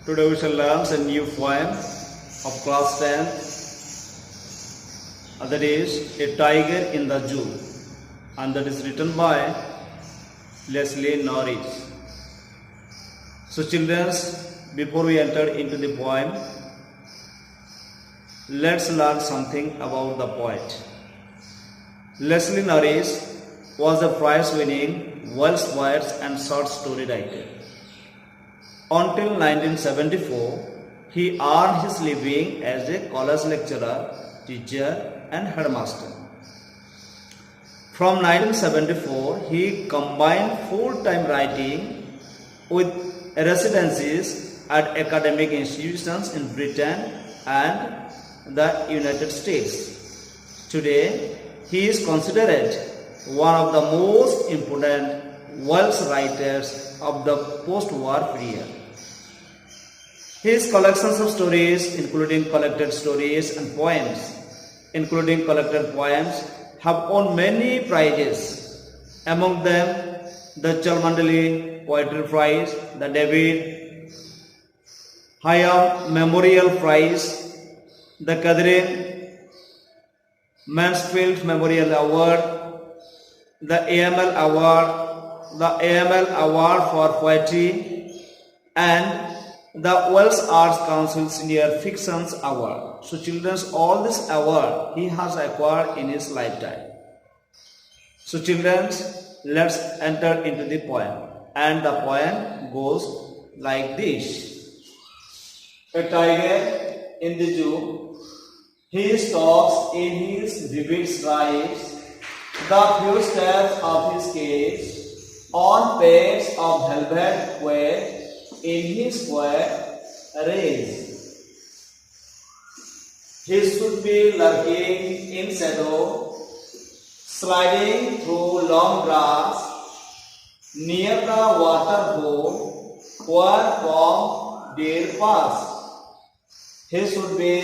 Today we shall learn a new poem of class 10, that is A Tiger in the Zoo, and that is written by Leslie Norris. So children, before we enter into the poem, let's learn something about the poet. Leslie Norris was a prize-winning Welsh poet and short story writer. Until 1974, he earned his living as a college lecturer, teacher and headmaster. From 1974, he combined full-time writing with residencies at academic institutions in Britain and the United States. Today, he is considered one of the most important Welsh writers of the post-war period. His collections of stories, including collected stories and poems, including collected poems, have won many prizes. Among them, the Cholmondeley Poetry Prize, the David Hayam Memorial Prize, the Catherine Mansfield Memorial Award, the AML Award for Poetry, and the Welsh Arts Council Senior Fictions Award. So children, all this award he has acquired in his lifetime. So children, let's enter into the poem. And the poem goes like this. A tiger in the zoo, he stalks in his vivid stripes, the few steps of his cage, on pace of velvet quail, in his square rays. He should be lurking in shadow, sliding through long grass, near the water hole, where from deer pass. He should be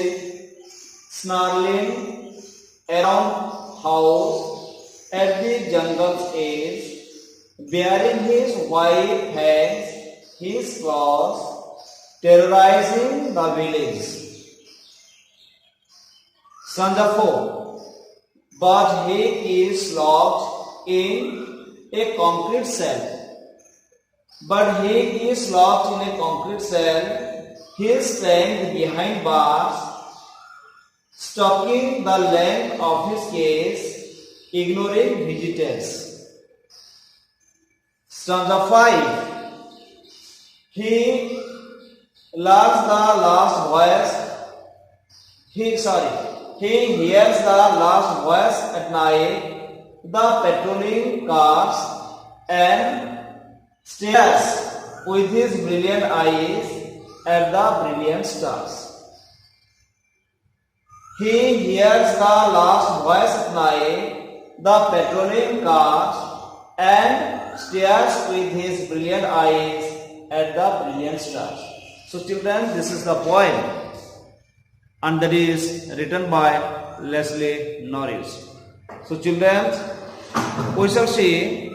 snarling around house at the jungle's edge, bearing his white hands, his claws, terrorizing the village. Stanza 4. But he is locked in a concrete cell. But he is locked in a concrete cell. He is standing behind bars, stalking the length of his cage, ignoring visitors. Stanza 5. He learns the last voice. He hears the last voice at night, the patrolling cars, and stares with his brilliant eyes at the brilliant stars. He hears the last voice at night, the patrolling cars, and stares with his brilliant eyes at the brilliant stars. So children, this is the poem, and that is written by Leslie Norris. So children, we shall see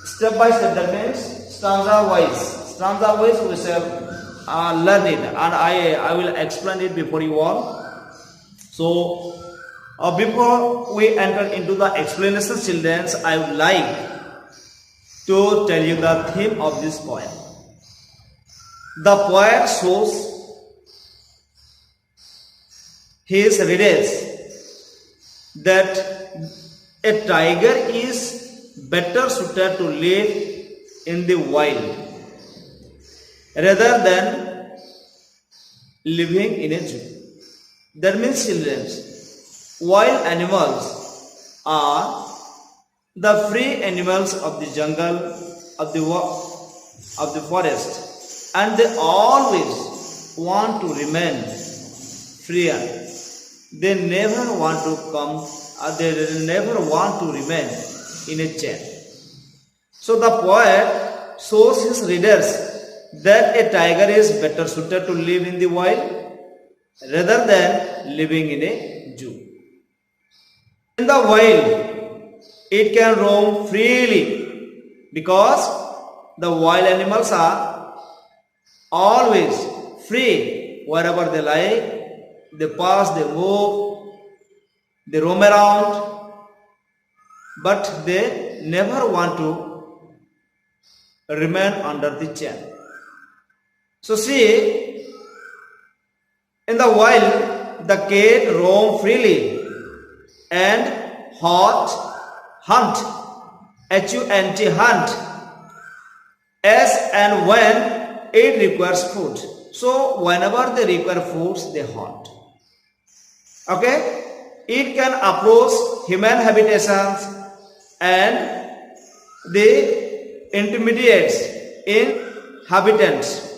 step by step, that means stanza wise. Stanza wise we shall learn it, and I will explain it before you all. So before we enter into the explanation, children, I would like to tell you the theme of this poem. The poet shows his readers that a tiger is better suited to live in the wild rather than living in a zoo. That means, children, wild animals are the free animals of the jungle, of the forest, and they always want to remain free. They never want to never want to remain in a chain. So the poet shows his readers that a tiger is better suited to live in the wild rather than living in a zoo. In the wild, it can roam freely because the wild animals are always free wherever they like. They pass, they move, they roam around, but they never want to remain under the chain. So see, in the wild, the cat roam freely and hunt, H-U-N-T, hunt, as and when it requires food. So whenever they require foods, they hunt. Okay? It can approach human habitations and the intermediates inhabitants.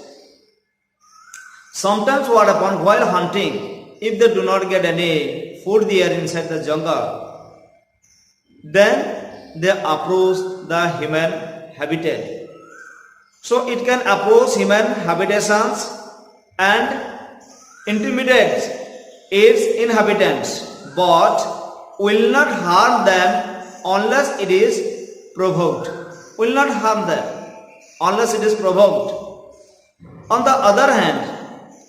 Sometimes what happens while hunting, if they do not get any food there inside the jungle, then they approach the human habitat. So it can approach human habitations and intimidate its inhabitants, but will not harm them unless it is provoked. Will not harm them unless it is provoked. On the other hand,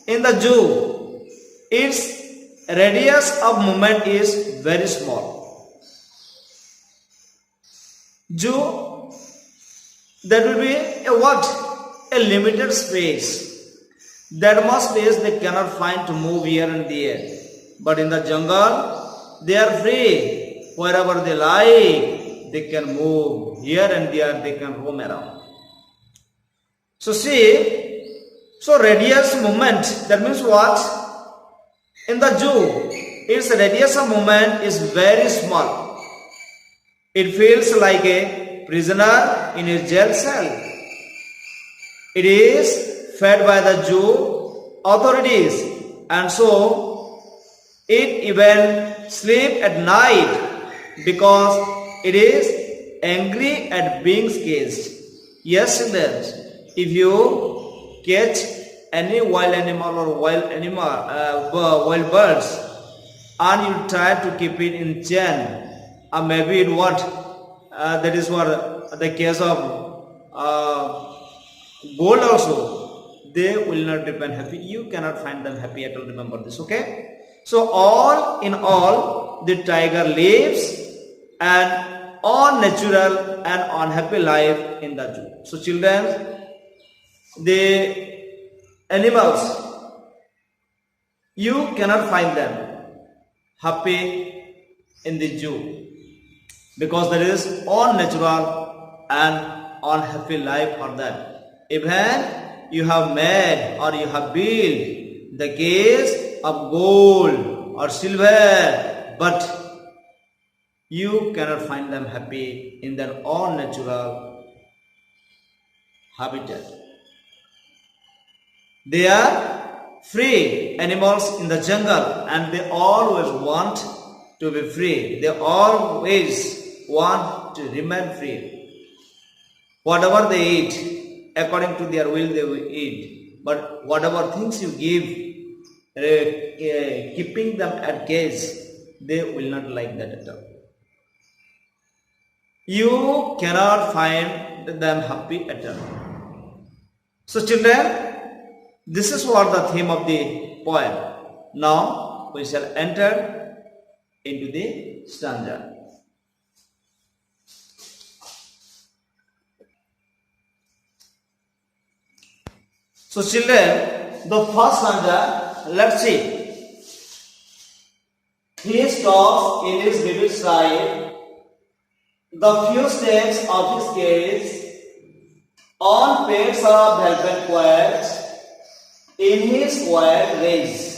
in the zoo, its radius of movement is very small. Zoo, there will be a limited space. That much space they cannot find to move here and there. But in the jungle, they are free. Wherever they like, they can move here and there, they can roam around. So see, so radius movement, that means what? In the zoo, its radius of movement is very small. It feels like a prisoner in a jail cell. It is fed by the zoo authorities, and so it even sleeps at night because it is angry at being caged. Yes, children, if you catch any wild animal or wild birds and you try to keep it in chain, or maybe it that is what the case of gold also, they will not depend happy. You cannot find them happy at all. Remember this, okay? So all in all, the tiger lives an unnatural and unhappy life in the zoo. So children, the animals, you cannot find them happy in the zoo because there is unnatural and unhappy life for them. Even you have made or you have built the case of gold or silver, but you cannot find them happy in their unnatural habitat. They are free animals in the jungle and they always want to be free. They always want to remain free. Whatever they eat, according to their will they will eat. But whatever things you give, keeping them at cage, they will not like that at all. You cannot find them happy at all. So children, this is what the theme of the poem. Now we shall enter into the stanza. So children, the first stanza, let's see. He stops in his vivid sight, the few steps of his gaze on pads of velvet quiet in his quiet rays.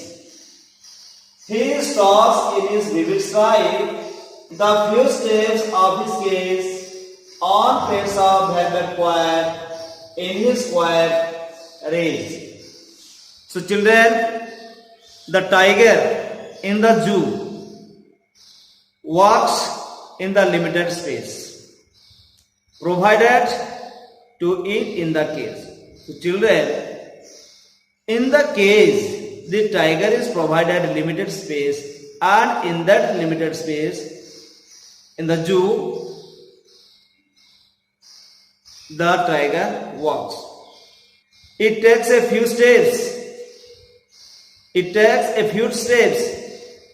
He stops in his vivid sight, the few steps of his gaze on pads of velvet quiet in his quiet rays. So children, the tiger in the zoo walks in the limited space provided to eat in the cage. So children, in the cage, the tiger is provided limited space, and in that limited space, in the zoo, the tiger walks. It takes a few steps.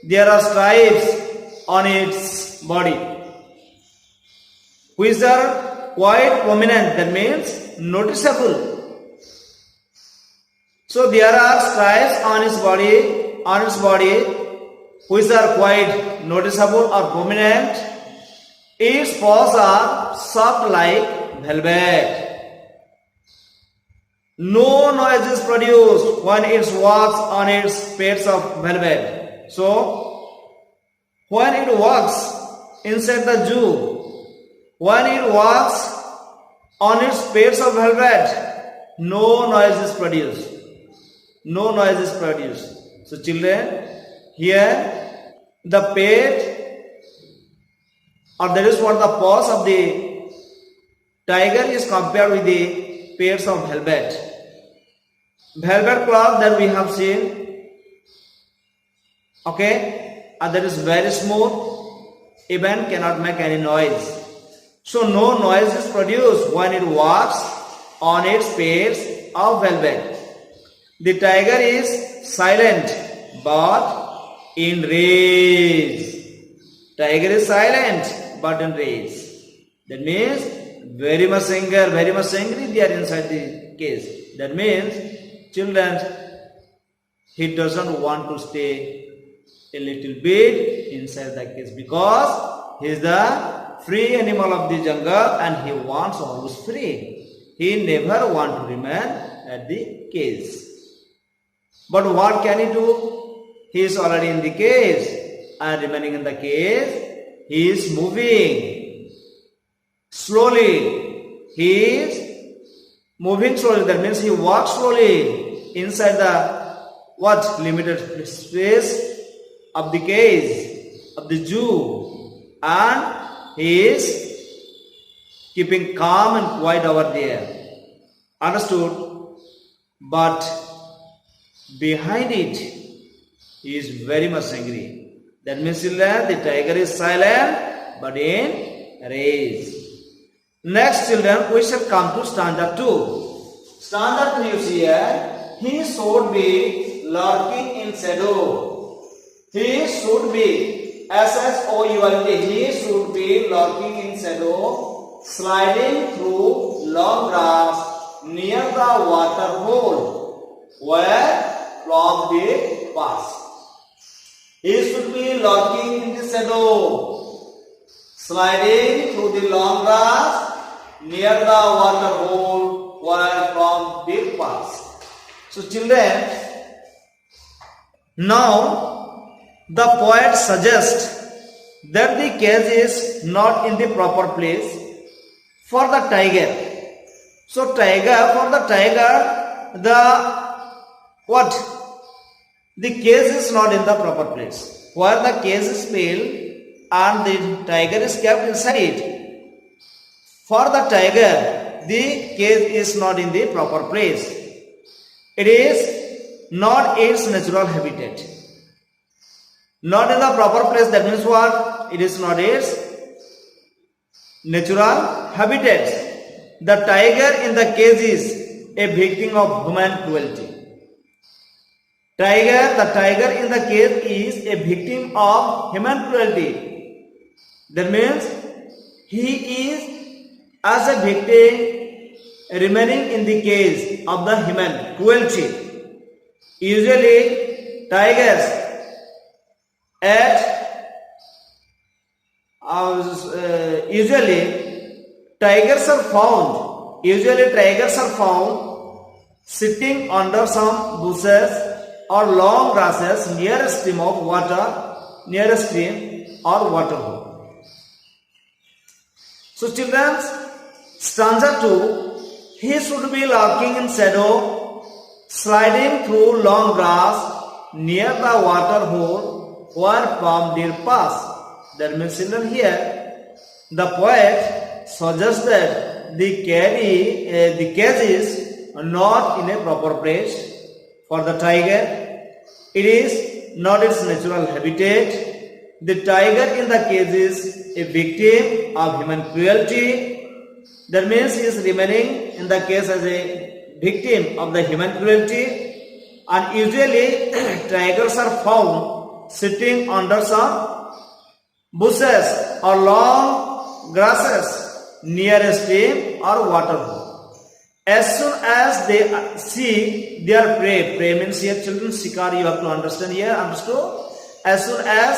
There are stripes on its body, which are quite prominent. That means noticeable. So there are stripes on its body, which are quite noticeable or prominent. Its paws are soft like velvet. No noise is produced when it walks on its pads of velvet. So, when it walks inside the zoo, when it walks on its pads of velvet, no noise is produced. No noise is produced. So children, here the pad, or that is what the paws of the tiger is compared with the pads of velvet. Velvet cloth that we have seen, okay, and that is very smooth, even cannot make any noise. So no noise is produced when it walks on its pads of velvet. The tiger is silent but in rage. Tiger is silent but in rage. That means very much angry they are inside the cage. That means children, he doesn't want to stay a little bit inside the cage because he is the free animal of the jungle and he wants always free. He never want to remain at the cage. But what can he do? He is already in the cage and remaining in the cage, he is moving slowly. He is moving slowly. That means he walks slowly inside the limited space of the cage of the zoo, and he is keeping calm and quiet over there. Understood? But behind it, he is very much angry. That means the tiger is silent but in rage. Next, children, we shall come to stanza 2. Stanza 2 you see here, he should be lurking in shadow. He should be, S-S-O-U-L-T, he should be lurking in shadow, sliding through long grass near the water hole where from the past. He should be lurking in the shadow, sliding through the long grass near the water hole where from the past. So children, now the poet suggests that the cage is not in the proper place for the tiger. So for the tiger, the cage is not in the proper place. Where the cage is filled and the tiger is kept inside. For the tiger, the cage is not in the proper place. It is not its natural habitat. Not in the proper place, that means what? It is not its natural habitat. The tiger in the cage is a victim of human cruelty. The tiger in the cage is a victim of human cruelty. That means he is as a victim remaining in the cage of the human cruelty. Usually tigers are found sitting under some bushes or long grasses near a stream or water hole. So children, stanza 2, he should be lurking in shadow, sliding through long grass near the water hole where from deer pass. That means children, here the poet suggests that the cage is not in a proper place for the tiger. It is not its natural habitat. The tiger in the cage is a victim of human cruelty. That means he is remaining in the case as a victim of the human cruelty. And usually tigers are found sitting under some bushes or long grasses near a stream or waterhole. As soon as they see their prey means here children, shikar, you have to understand here, understood? As soon as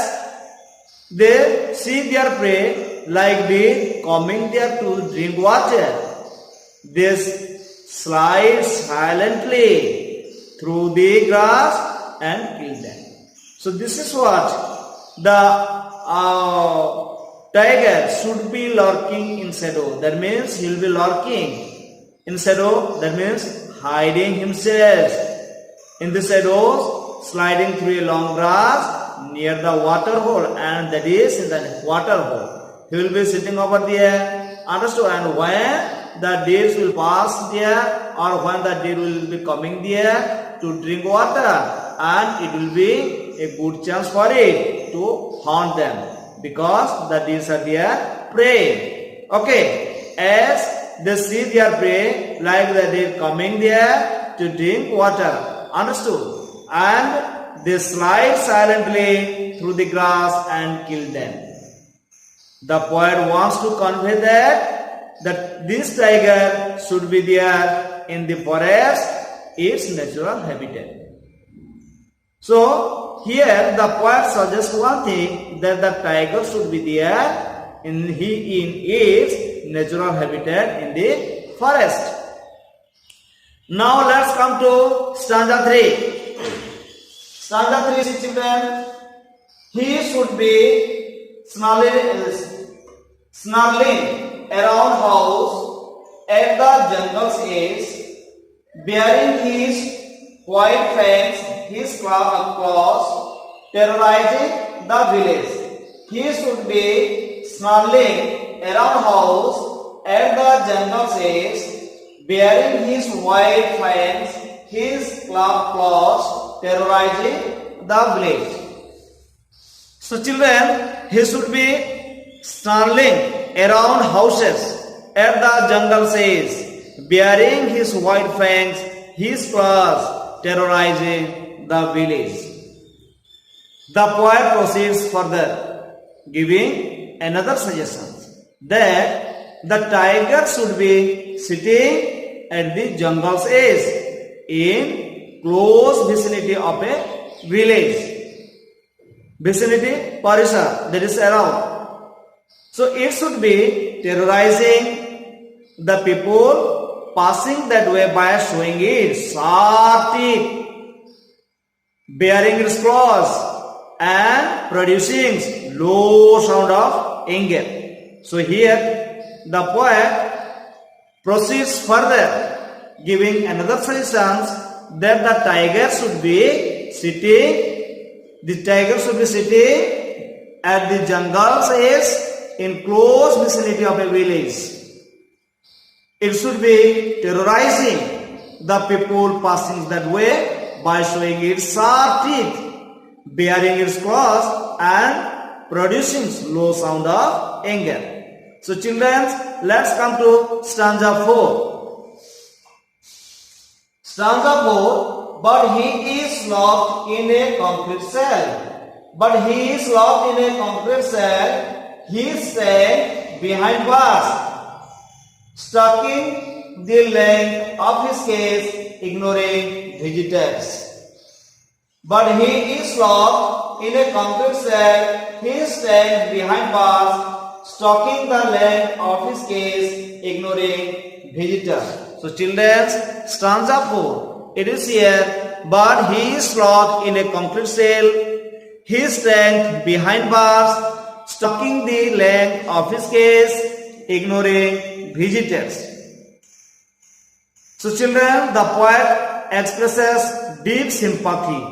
they see their prey like bee coming there to drink water, they slide silently through the grass and kill them. So this is what the tiger should be lurking in shadow. That means he will be lurking in shadow. That means hiding himself in the shadows, sliding through a long grass near the water hole, and that is in the water hole. He will be sitting over there. Understood? And when the deers will pass there, or when the deer will be coming there to drink water, and it will be a good chance for it to hunt them, because the deers are their prey. Okay, as they see their prey like the deer coming there to drink water, understood, and they slide silently through the grass and kill them. The poet wants to convey that this tiger should be there in the forest, its natural habitat. So here the poet suggests one thing, that the tiger should be there in its natural habitat in the forest. Now let's come to stanza 3. Stanza 3, children. He should be snarling around house at the jungle's edge, bearing his white fangs, his claws, terrorizing the village. He should be snarling around house at the jungle's edge, bearing his white fangs, his claws, terrorizing the village. So children, he should be snarling around houses at the jungle's edge, bearing his white fangs, his claws, terrorizing the village. The poet proceeds further, giving another suggestion, that the tiger should be sitting at the jungle's edge in close vicinity of a village. Vicinity, parisha, that is around. So it should be terrorizing the people passing that way by showing its sharp teeth, bearing its claws, and producing low sound of anger. So here the poet proceeds further, giving another suggestion, that the tiger should be sitting at the jungle's edge in close vicinity of a village. It should be terrorizing the people passing that way by showing its sharp teeth, bearing its claws, and producing low sound of anger. So children, let's come to stanza 4. Stanza 4. But he is locked in a concrete cell. But he is locked in a concrete cell. He stands behind bars, stalking the length of his cage, ignoring visitors. But he is locked in a concrete cell. He stands behind bars, stalking the length of his cage, ignoring visitors. So children, stanza 4. It is here, but he is locked in a concrete cell. He stands behind bars, stalking the length of his cage, ignoring visitors. So children, the poet expresses deep sympathy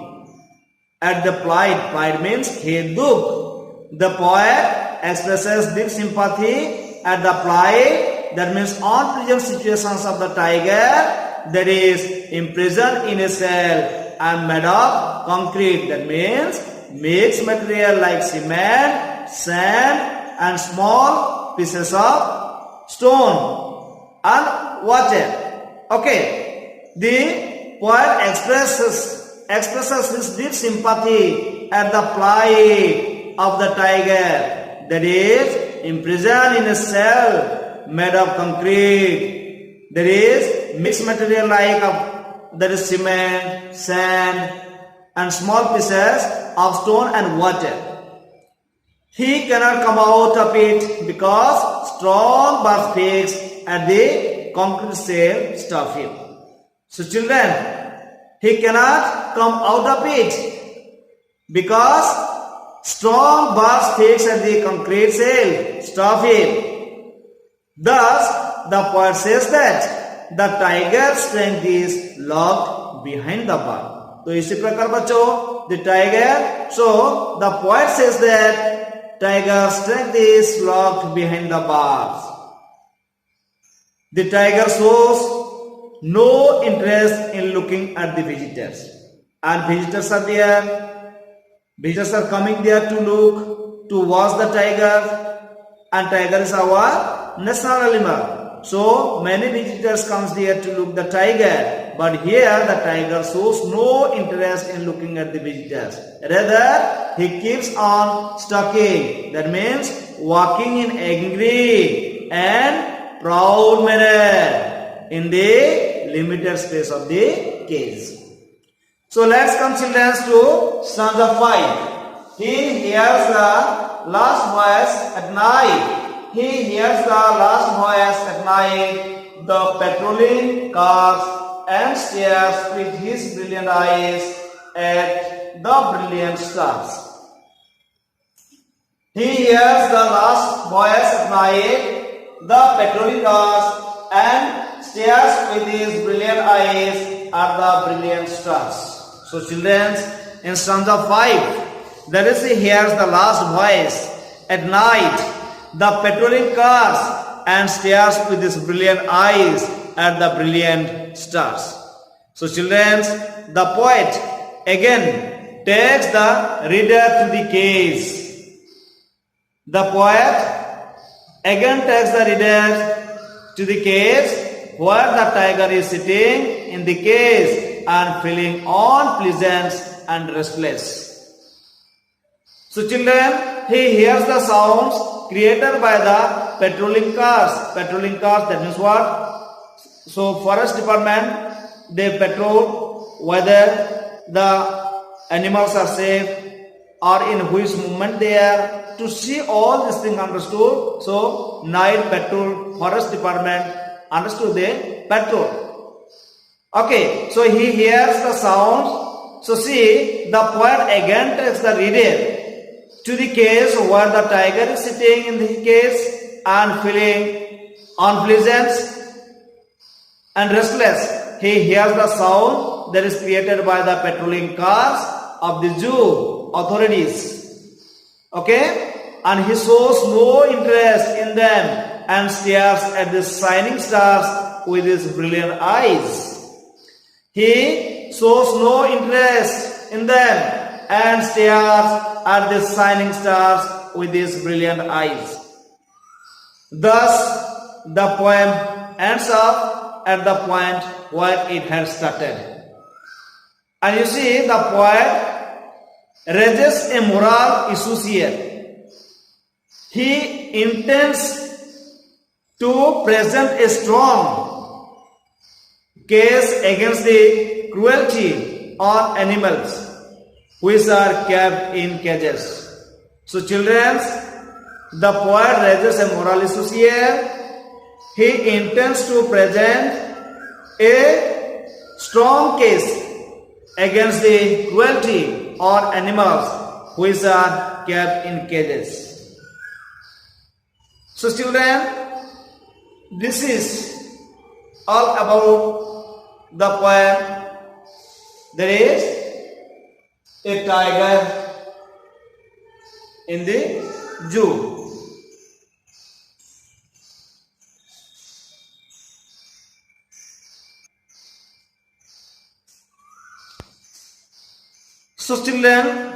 at the plight. Plight means khed dukh. The poet expresses deep sympathy at the plight, that means unpleasant situations of the tiger, that is imprisoned in a cell and made of concrete. That means mixed material like cement, sand, and small pieces of stone. and water. Okay, the poet expresses his deep sympathy at the plight of the tiger that is imprisoned in a cell made of concrete. There is mixed material there is cement, sand, and small pieces of stone and water. He cannot come out of it because strong bars fixed at the concrete cell stop him. So children, he cannot come out of it because strong bars fixed at the concrete cell stop him. Thus, the poet says that the tiger's strength is locked behind the bar. तो इसी प्रकार बच्चों, the tiger, so the poet says that tiger's strength is locked behind the bars. The tiger shows no interest in looking at the visitors, and visitors are there. Visitors are coming there to look, to watch the tiger, and tiger is our national animal. So many visitors comes there to look the tiger, but here the tiger shows no interest in looking at the visitors. Rather, he keeps on stalking. That means walking in angry and proud manner in the limited space of the cage. So let's come children to stanza 5. He hears the last voice at night. He hears the last voice at night, the patrolling cars, and stares with his brilliant eyes at the brilliant stars. He hears the last voice at night, the patrolling cars, and stares with his brilliant eyes at the brilliant stars. So children, in stanza 5, there is he hears the last voice at night, the patrolling cars, and stares with his brilliant eyes at the brilliant stars. So children, the poet again takes the reader to the cage. The poet again takes the reader to the cage where the tiger is sitting in the cage and feeling unpleasant and restless. So children, he hears the sounds created by the patrolling cars. Patrolling cars, that means what? So forest department, they patrol whether the animals are safe or in which movement they are. To see all these things understood, so night patrol, forest department understood the patrol. Okay, so he hears the sounds. So see, the poet again takes the reader to the cage where the tiger is sitting in the cage and feeling unpleasant and restless. He hears the sound that is created by the patrolling cars of the zoo authorities. Okay? And he shows no interest in them and stares at the shining stars with his brilliant eyes. He shows no interest in them and stares at the shining stars with his brilliant eyes. Thus, the poem ends up at the point where it had started. And you see, the poet raises a moral issue here. He intends to present a strong case against the cruelty on animals which are kept in cages. So children, the poet raises a moral issue here. He intends to present a strong case against the cruelty on animals which are kept in cages. So children, this is all about the poem. There is a tiger in the zoo. So children,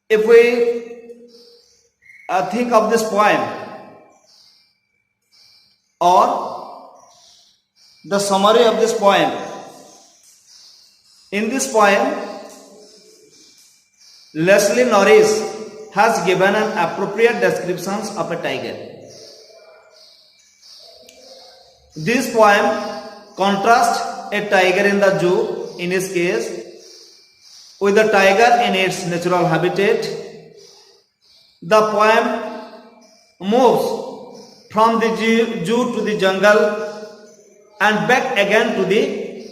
if we think of this poem or the summary of this poem. In this poem, Leslie Norris has given an appropriate descriptions of a tiger. This poem contrasts a tiger in the zoo, in his case, with the tiger in its natural habitat. The poem moves from the zoo to the jungle and back again to the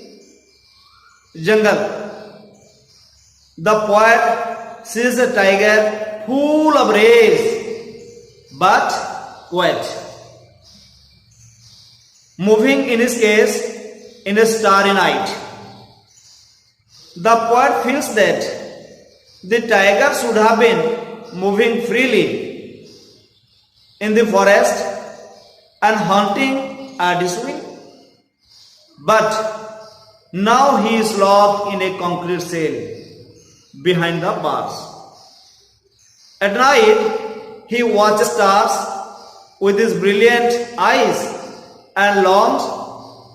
jungle. The poet sees a tiger full of rage but quiet, moving in his case in a starry night. The poet feels that the tiger should have been moving freely in the forest and hunting additionally, but now he is locked in a concrete cell behind the bars. At night, he watches stars with his brilliant eyes and longs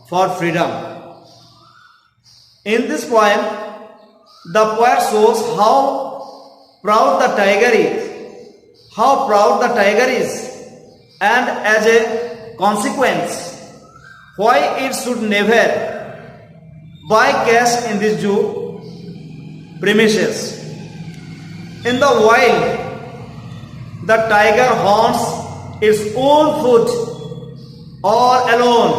for freedom. In this poem, the poet shows how proud the tiger is, and as a consequence, why it should never buy cash in the zoo premises. In the wild, the tiger hunts its own food all alone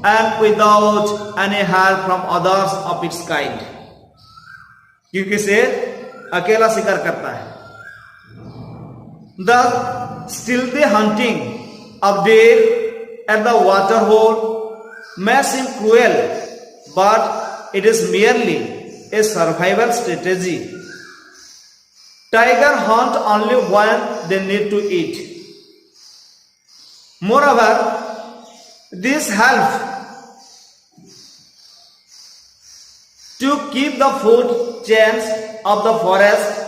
and without any help from others of its kind. क्योंकि शेर अकेला शिकार करता है. The stealthy hunting of deer at the water hole may seem cruel, but it is merely a survival strategy. Tiger hunt only when they need to eat. Moreover, this helps to keep the food chains of the forest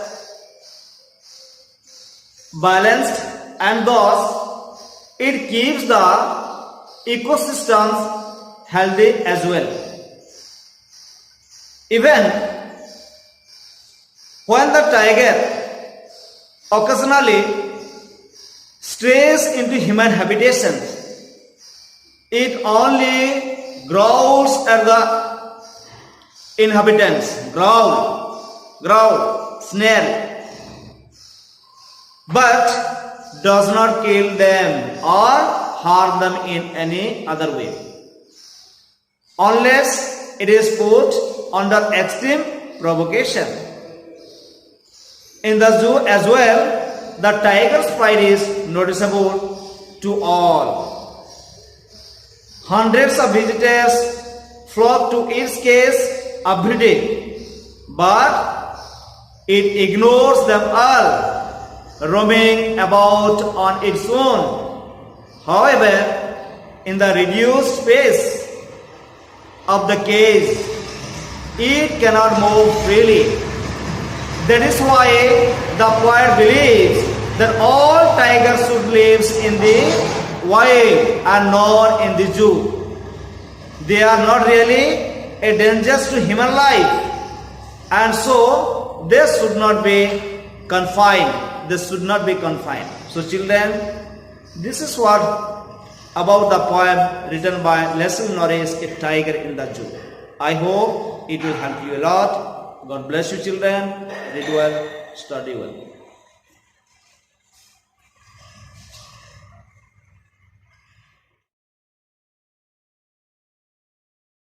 balanced, and thus it keeps the ecosystems healthy as well. Even when the tiger occasionally strays into human habitation, it only growls at the inhabitants, growl, snarl, but does not kill them or harm them in any other way, unless it is put under extreme provocation. In the zoo as well, the tiger's pride is noticeable to all. Hundreds of visitors flock to its cage every day, but it ignores them all, roaming about on its own. However, in the reduced space of the cage, it cannot move freely. That is why the poet believes that all tigers should live in the wild and not in the zoo. They are not really a danger to human life, and so they should not be confined. So children, this is what about the poem written by Leslie Norris, A Tiger in the Zoo. I hope it will help you a lot. God bless you children. Read well, study well.